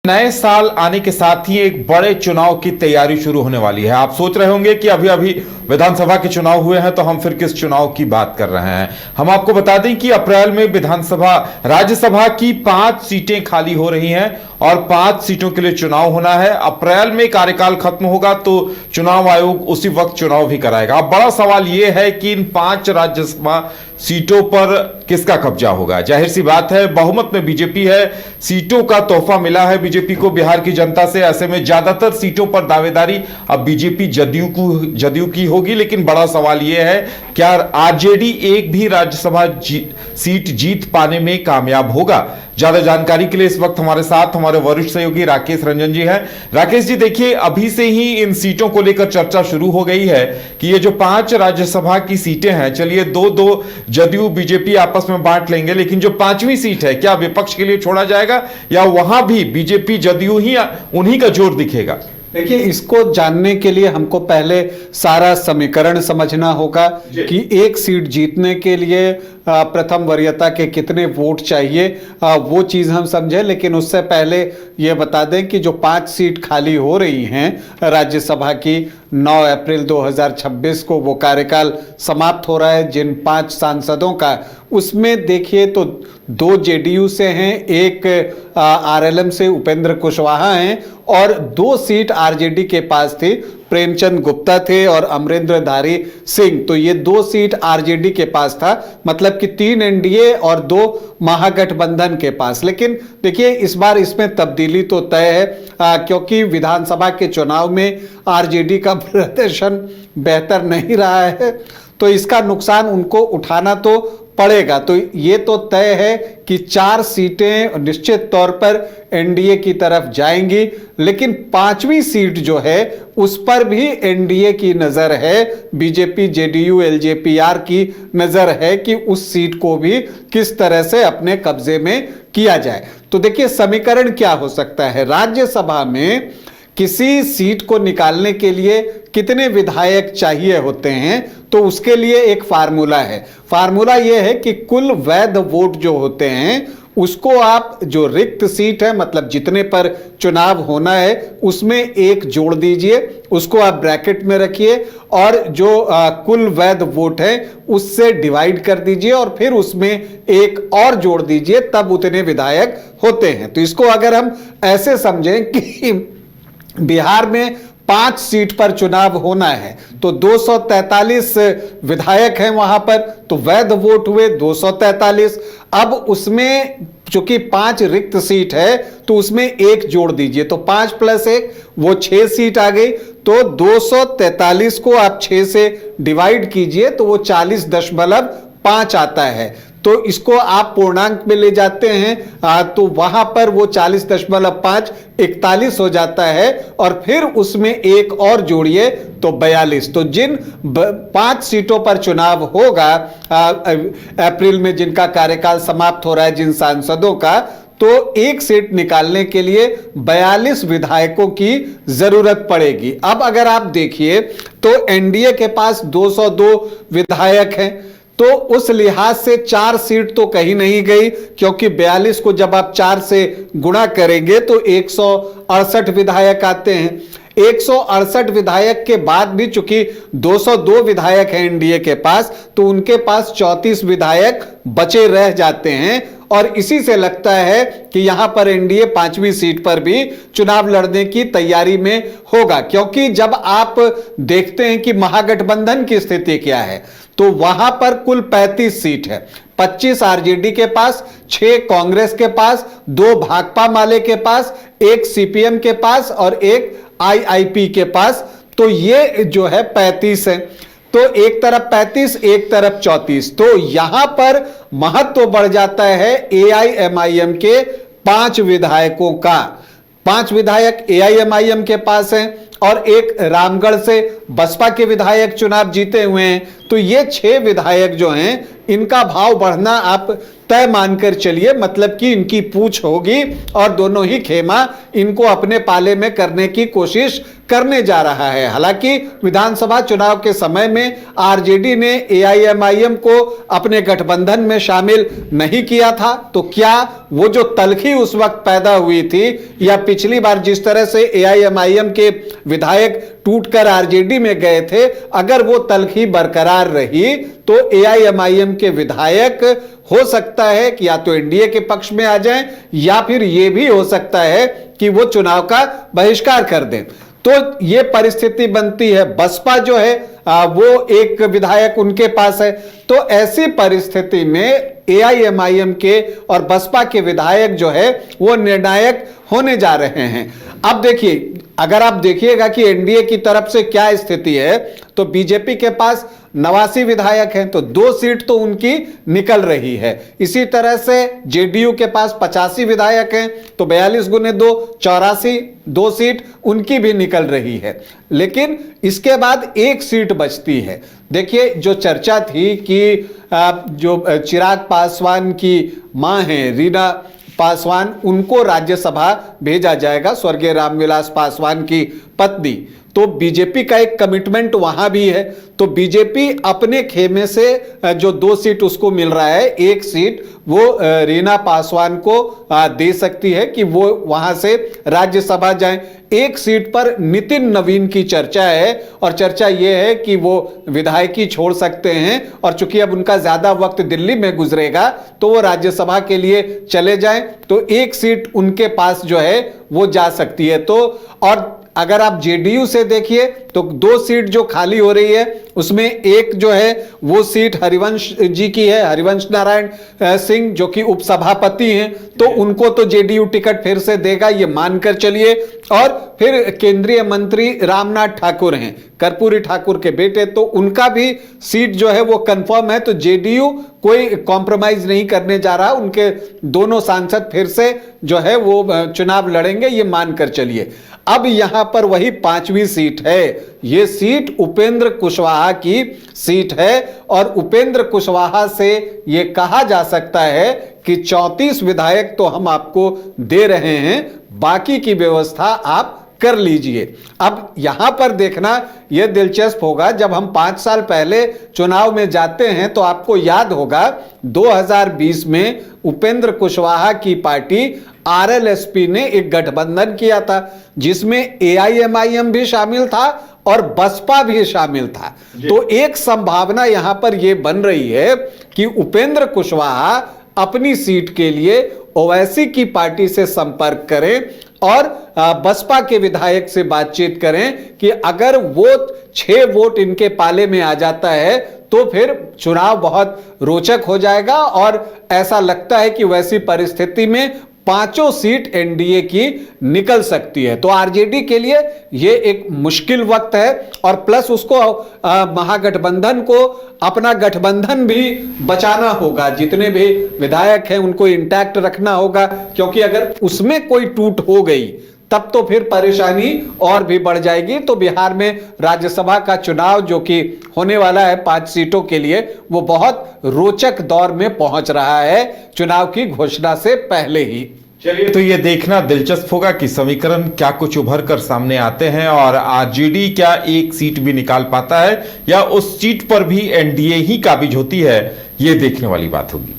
नए साल आने के साथ ही एक बड़े चुनाव की तैयारी शुरू होने वाली है। आप सोच रहे होंगे कि अभी अभी विधानसभा के चुनाव हुए हैं तो हम फिर किस चुनाव की बात कर रहे हैं। हम आपको बता दें कि अप्रैल में विधानसभा राज्यसभा की 5 सीटें खाली हो रही हैं और 5 सीटों के लिए चुनाव होना है। अप्रैल में कार्यकाल खत्म होगा तो चुनाव आयोग उसी वक्त चुनाव भी कराएगा। अब बड़ा सवाल यह है कि इन 5 राज्यसभा सीटों पर किसका कब्जा होगा। जाहिर सी बात है बहुमत में बीजेपी है, सीटों का तोहफा मिला है बीजेपी को बिहार की जनता से। ऐसे में ज्यादातर सीटों पर दावेदारी अब बीजेपी जदयू की होगी। लेकिन बड़ा सवाल यह है क्या आरजेडी एक भी राज्यसभा सीट जीत पाने में कामयाब होगा। ज्यादा जानकारी के लिए इस वक्त हमारे साथ हमारे वरिष्ठ सहयोगी राकेश रंजन जी हैं। राकेश जी, देखिए अभी से ही इन सीटों को लेकर चर्चा शुरू हो गई है कि ये जो 5 राज्यसभा की सीटें हैं, चलिए 2-2 जदयू बीजेपी आपस में बांट लेंगे, लेकिन जो 5वीं सीट है क्या विपक्ष के लिए छोड़ा जाएगा या वहां भी बीजेपी जदयू ही उन्हीं का जोर दिखेगा। देखिए, इसको जानने के लिए हमको पहले सारा समीकरण समझना होगा कि एक सीट जीतने के लिए प्रथम वरीयता के कितने वोट चाहिए, वो चीज हम समझें। लेकिन उससे पहले ये बता दें कि जो 5 सीट खाली हो रही हैं राज्यसभा की, 9 अप्रैल 2026 को वो कार्यकाल समाप्त हो रहा है जिन 5 सांसदों का। उसमें देखिए तो 2 जेडीयू से हैं, एक आरएलएम से उपेंद्र कुशवाहा हैं और 2 सीट आरजेडी के पास थी, प्रेमचंद गुप्ता थे और अमरेंद्रधारी सिंह। तो ये 2 सीट आरजेडी के पास था, मतलब कि 3 एनडीए और 2 महागठबंधन के पास। लेकिन देखिए इस बार इसमें तब्दीली तो तय है, क्योंकि विधानसभा के चुनाव में आरजेडी का प्रदर्शन बेहतर नहीं रहा है, तो इसका नुकसान उनको उठाना तो पड़ेगा। तो ये तो तय है कि 4 सीटें निश्चित तौर पर एनडीए की तरफ जाएंगी। लेकिन 5वीं सीट जो है उस पर भी एनडीए की नजर है, बीजेपी जेडीयू एलजेपीआर की नजर है कि उस सीट को भी किस तरह से अपने कब्जे में किया जाए। तो देखिए समीकरण क्या हो सकता है। राज्यसभा में किसी सीट को निकालने के लिए कितने विधायक चाहिए होते हैं, तो उसके लिए एक फार्मूला है। फार्मूला यह है कि कुल वैध वोट जो होते हैं उसको आप, जो रिक्त सीट है मतलब जितने पर चुनाव होना है उसमें 1 जोड़ दीजिए, उसको आप ब्रैकेट में रखिए और जो कुल वैध वोट है उससे डिवाइड कर दीजिए और फिर उसमें 1 और जोड़ दीजिए, तब उतने विधायक होते हैं। तो इसको अगर हम ऐसे समझें कि बिहार में 5 सीट पर चुनाव होना है तो 243 विधायक हैं वहां पर, तो वैध वोट हुए 243। अब उसमें चूंकि 5 रिक्त सीट है तो उसमें 1 जोड़ दीजिए, तो 5 + 1 वो 6 सीट आ गई। तो 243 को आप 6 से डिवाइड कीजिए तो वो 40.5 आता है। तो इसको आप पूर्णांक में ले जाते हैं तो वहां पर वो 40.5 41 हो जाता है और फिर उसमें 1 और जोड़िए तो 42। तो जिन 5 सीटों पर चुनाव होगा अप्रैल में, जिनका कार्यकाल समाप्त हो रहा है, जिन सांसदों का, तो 1 सीट निकालने के लिए 42 विधायकों की जरूरत पड़ेगी। अब अगर आप देखिए तो एनडीए के पास 202 विधायक हैं, तो उस लिहाज से 4 सीट तो कहीं नहीं गई, क्योंकि 42 को जब आप 4 से गुणा करेंगे तो 168 विधायक आते हैं। 168 विधायक के बाद भी चूंकि 202 विधायक हैं एनडीए के पास, तो उनके पास 34 विधायक बचे रह जाते हैं। और इसी से लगता है कि यहां पर एनडीए 5वीं सीट पर भी चुनाव लड़ने की तैयारी में होगा, क्योंकि जब आप देखते हैं कि महागठबंधन की स्थिति क्या है तो वहां पर कुल 35 सीट है, 25 आरजेडी के पास, 6 कांग्रेस के पास, 2 भाकपा माले के पास, 1 सीपीएम के पास और 1 आईआईपी के पास। तो ये जो है 35 है, तो एक तरफ 35 एक तरफ 34। तो यहां पर महत्व बढ़ जाता है एआईएमआईएम के 5 विधायकों का। 5 विधायक एआईएमआईएम के पास हैं और एक रामगढ़ से बसपा के विधायक चुनाव जीते हुए हैं। तो ये 6 विधायक जो हैं इनका भाव बढ़ना आप तय मानकर चलिए, मतलब कि इनकी पूछ होगी और दोनों ही खेमा इनको अपने पाले में करने की कोशिश करने जा रहा है। हालांकि विधानसभा चुनाव के समय में आरजेडी ने एआईएमआईएम को अपने गठबंधन में शामिल नहीं किया था, तो क्या वो जो तलखी उस वक्त पैदा हुई थी, या पिछली बार जिस तरह से एआईएमआईएम के विधायक टूटकर आरजेडी में गए थे, अगर वो तलखी बरकरार रही तो एआईएमआईएम के विधायक हो सकता है कि या तो एनडीए के पक्ष में आ जाएं, या फिर ये भी हो सकता है कि वो चुनाव का बहिष्कार कर दें। तो ये परिस्थिति बनती है। बसपा जो है वो एक विधायक उनके पास है, तो ऐसी परिस्थिति में एआईएमआईएम के और बसपा के विधायक जो है वो निर्णायक होने जा रहे हैं। अब देखिए, अगर आप देखिएगा कि एनडीए की तरफ से क्या स्थिति है, तो बीजेपी के पास 89 विधायक हैं, तो 2 सीट तो उनकी निकल रही है। इसी तरह से जेडीयू के पास 85 विधायक हैं, तो 42 गुने 2 84, 2 सीट उनकी भी निकल रही है। लेकिन इसके बाद 1 सीट बचती है। देखिए, जो चर्चा थी कि जो चिराग पासवान की मां हैं रीना पासवान, उनको राज्यसभा भेजा जाएगा, स्वर्गीय रामविलास पासवान की पत्नी। तो बीजेपी का एक कमिटमेंट वहां भी है, तो बीजेपी अपने खेमे से जो 2 सीट उसको मिल रहा है, 1 सीट वो रीना पासवान को दे सकती है कि वो वहां से राज्यसभा जाएं। 1 सीट पर नितिन नवीन की चर्चा है, और चर्चा ये है कि वो विधायकी छोड़ सकते हैं, और चूंकि अब उनका ज्यादा वक्त दिल्ली में गुजरेगा तो वो राज्यसभा के लिए चले जाएं, तो 1 सीट उनके पास जो है वो जा सकती है। तो और अगर आप जेडीयू से देखिए तो 2 सीट जो खाली हो रही है उसमें एक जो है वो सीट हरिवंश जी की है, हरिवंश नारायण सिंह जो कि उपसभापति हैं, तो उनको तो जेडीयू टिकट फिर से देगा, ये मानकर चलिए। और फिर केंद्रीय मंत्री रामनाथ ठाकुर हैं, कर्पूरी ठाकुर के बेटे, तो उनका भी सीट जो है वो कंफर्म है। तो जेडीयू कोई कॉम्प्रोमाइज नहीं करने जा रहा, उनके दोनों सांसद फिर से जो है वो चुनाव लड़ेंगे, ये मानकर चलिए। अब यहां पर वही 5वीं सीट है, ये सीट उपेंद्र कुशवाहा की सीट है, और उपेंद्र कुशवाहा से ये कहा जा सकता है कि 34 विधायक तो हम आपको दे रहे हैं, बाकी की व्यवस्था आप कर लीजिए। अब यहां पर देखना यह दिलचस्प होगा, जब हम 5 साल पहले चुनाव में जाते हैं तो आपको याद होगा 2020 में उपेंद्र कुशवाहा की पार्टी आरएलएसपी ने एक गठबंधन किया था, जिसमें एआईएमआईएम भी शामिल था और बसपा भी शामिल था। तो एक संभावना यहां पर यह बन रही है कि उपेंद्र कुशवाहा अपनी सीट के लिए ओवैसी की पार्टी से संपर्क करें और बसपा के विधायक से बातचीत करें कि अगर वो 6 वोट इनके पाले में आ जाता है तो फिर चुनाव बहुत रोचक हो जाएगा, और ऐसा लगता है कि वैसी परिस्थिति में 5 सीट एनडीए की निकल सकती है। तो आरजेडी के लिए यह एक मुश्किल वक्त है, और प्लस उसको महागठबंधन को अपना गठबंधन भी बचाना होगा, जितने भी विधायक हैं उनको इंटैक्ट रखना होगा, क्योंकि अगर उसमें कोई टूट हो गई तब तो फिर परेशानी और भी बढ़ जाएगी। तो बिहार में राज्यसभा का चुनाव जो कि होने वाला है 5 सीटों के लिए, वो बहुत रोचक दौर में पहुंच रहा है चुनाव की घोषणा से पहले ही। चलिए, तो ये देखना दिलचस्प होगा कि समीकरण क्या कुछ उभर कर सामने आते हैं, और आरजेडी क्या 1 सीट भी निकाल पाता है, या उस सीट पर भी एनडीए ही काबिज होती है, ये देखने वाली बात होगी।